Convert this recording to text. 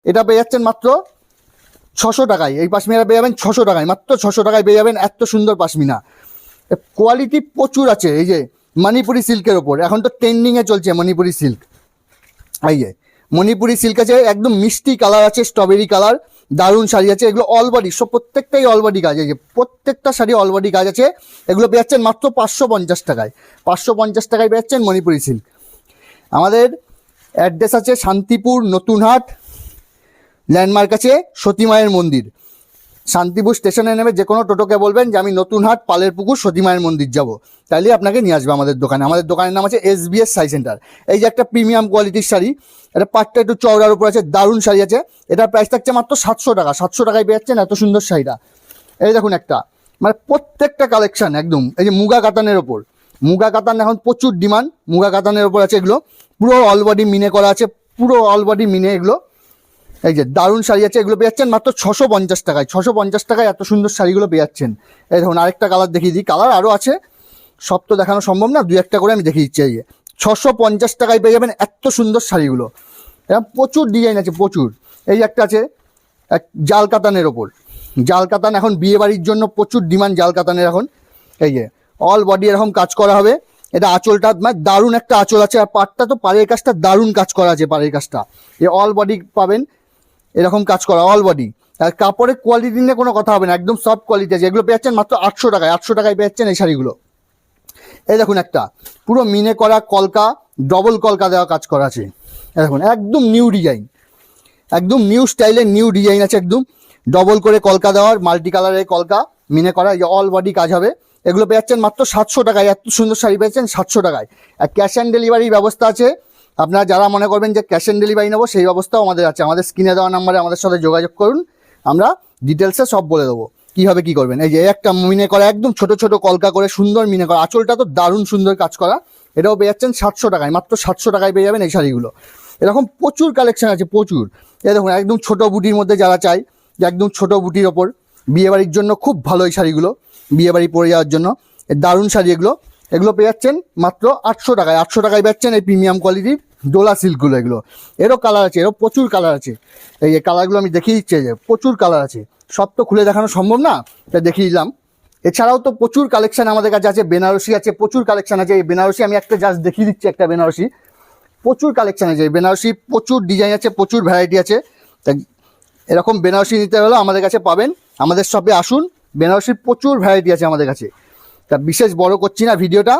এটা পেয়ে যাচ্ছেন মাত্র 600 টাকায়। এই পাশমিনা পেয়ে যাবেন 600 টাকায়, মাত্র 600 টাকায় পেয়ে যাবেন এত সুন্দর পাশমিনা। কোয়ালিটি প্রচুর আছে। এই যে মণিপুরি সিল্কের ওপর এখন তো ট্রেন্ডিংয়ে চলছে মণিপুরি সিল্ক। এই যে মণিপুরি সিল্ক আছে, একদম মিষ্টি কালার আছে, স্ট্রবেরি কালার, দারুণ শাড়ি আছে। এগুলো অল বডি, সব প্রত্যেকটাই অল বডি কাজ। এই যে প্রত্যেকটা শাড়ি অল বডি কাজ আছে। এগুলো পেয়ে যাচ্ছেন মাত্র 550 টাকায়। 550 টাকায় পেয়ে যাচ্ছেন মণিপুরি সিল্ক। আমাদের অ্যাড্রেস আছে শান্তিপুর নতুনহাট, ল্যান্ডমার্ক আছে সতীমায়ের মন্দির। শান্তিপুর স্টেশনে নেমে যে কোনো টোটোকে বলবেন যে আমি নতুনহাট পালের পুকুর সতীমায়ের মন্দির যাব, তাইলে আপনাকে নিয়ে আসবে আমাদের দোকানে। আমাদের দোকানের নাম আছে SBS শাড়ি সেন্টার। এই যে একটা প্রিমিয়াম কোয়ালিটির শাড়ি, এটা পাটটা একটু চওড়ার উপর আছে, দারুণ শাড়ি আছে। এটার প্রাইস থাকছে মাত্র 700 টাকা। 700 টাকায় পেয়ে যাচ্ছেন এত সুন্দর শাড়িটা। এই দেখুন একটা, মানে প্রত্যেকটা কালেকশন একদম। এই যে মুগা কাতানের ওপর, মুগা কাতান এখন প্রচুর ডিমান্ড। মুগা কাতানের ওপর আছে এগুলো, পুরো অল বডি মিনে করা আছে, পুরো অল বডি মিনে এগুলো। এই যে দারুণ শাড়ি আছে, এগুলো পেয়ে যাচ্ছেন মাত্র 650 টাকায়। 650 টাকায় এত সুন্দর শাড়িগুলো পেয়ে যাচ্ছেন। এই দেখুন আরেকটা কালার দেখিয়ে দিই, কালার আরও আছে, সব তো দেখানো সম্ভব না, 2-1টা করে আমি দেখিয়ে দিচ্ছি। এই যে 650 টাকায় পেয়ে যাবেন এত সুন্দর শাড়িগুলো। এরকম প্রচুর ডিজাইন আছে, প্রচুর। এই একটা আছে এক জাল কাতানের ওপর, জাল কাতান এখন বিয়ে বাড়ির জন্য প্রচুর ডিমান্ড জাল কাতানের এখন। এই যে অল বডি এরকম কাজ করা হবে। এটা আঁচলটা মানে দারুণ একটা আঁচল আছে, আর পাটটা তো পাড়ের কাজটা দারুণ কাজ করা আছে, পাড়ের কাজটা। এই অল বডি পাবেন এরকম কাজ করা অল বডি। আর কাপড়ের কোয়ালিটি নিয়ে কোনো কথা হবে না, একদম সফট কোয়ালিটি আছে। এগুলো পেয়ে যাচ্ছেন মাত্র 800 টাকায়। 800 টাকায় পেয়ে যাচ্ছেন এই শাড়িগুলো। এই দেখুন একটা পুরো মিনে করা কলকা, ডবল কলকা দেওয়া কাজ করা আছে। দেখুন একদম নিউ ডিজাইন, একদম নিউ স্টাইলের নিউ ডিজাইন আছে, একদম ডবল করে কলকা দেওয়ার, মাল্টি কালারের কলকা মিনে করা। এই অল বডি কাজ হবে। এগুলো পেয়ে যাচ্ছেন মাত্র 700 টাকায়। এত সুন্দর শাড়ি পেয়েছেন 700 টাকায়। আর ক্যাশ অন ডেলিভারির ব্যবস্থা আছে। আপনারা যারা মনে করবেন যে ক্যাশ অন ডেলিভারি নেবো, সেই ব্যবস্থাও আমাদের আছে। আমাদের স্ক্রিনে দেওয়া নাম্বারে আমাদের সাথে যোগাযোগ করুন, আমরা ডিটেলসে সব বলে দেবো কীভাবে কী করবেন। এই যে একটা মিনে করা, একদম ছোট ছোট কলকা করে সুন্দর মিনে করা, আঁচলটা তো দারুণ সুন্দর কাজ করা। এটাও পেয়ে যাচ্ছেন 700 টাকায়। মাত্র 700 টাকায় পেয়ে যাবেন এই শাড়িগুলো। এরকম প্রচুর কালেকশন আছে, প্রচুর। এই দেখুন একদম ছোট বুটির মধ্যে যারা চাই, যে একদম ছোট বুটির ওপর বিয়েবাড়ির জন্য খুব ভালো এই শাড়িগুলো, বিয়েবাড়ি পরে যাওয়ার জন্য দারুণ শাড়ি এগুলো। এগুলো পেয়ে যাচ্ছেন মাত্র 800 টাকায়। 800 টাকায় পাচ্ছেন এই প্রিমিয়াম কোয়ালিটির ডোলা সিল্কগুলো। এগুলো এরও কালার আছে, এরও প্রচুর কালার আছে। এই যে কালারগুলো আমি দেখিয়ে দিচ্ছি, যে প্রচুর কালার আছে, সব তো খুলে দেখানো সম্ভব না, তাই দেখিয়ে দিলাম। এছাড়াও তো প্রচুর কালেকশন আমাদের কাছে আছে, বেনারসি আছে, প্রচুর কালেকশন আছে। এই বেনারসি আমি একটা জাস্ট দেখিয়ে দিচ্ছি, একটা বেনারসি, প্রচুর কালেকশন আছে বেনারসি, প্রচুর ডিজাইন আছে, প্রচুর ভ্যারাইটি আছে। তাই এরকম বেনারসি নিতে হলে আমাদের কাছে পাবেন, আমাদের শপে আসুন। বেনারসির প্রচুর ভ্যারাইটি আছে আমাদের কাছে। তা বিশেষ বড় করছি না ভিডিওটা,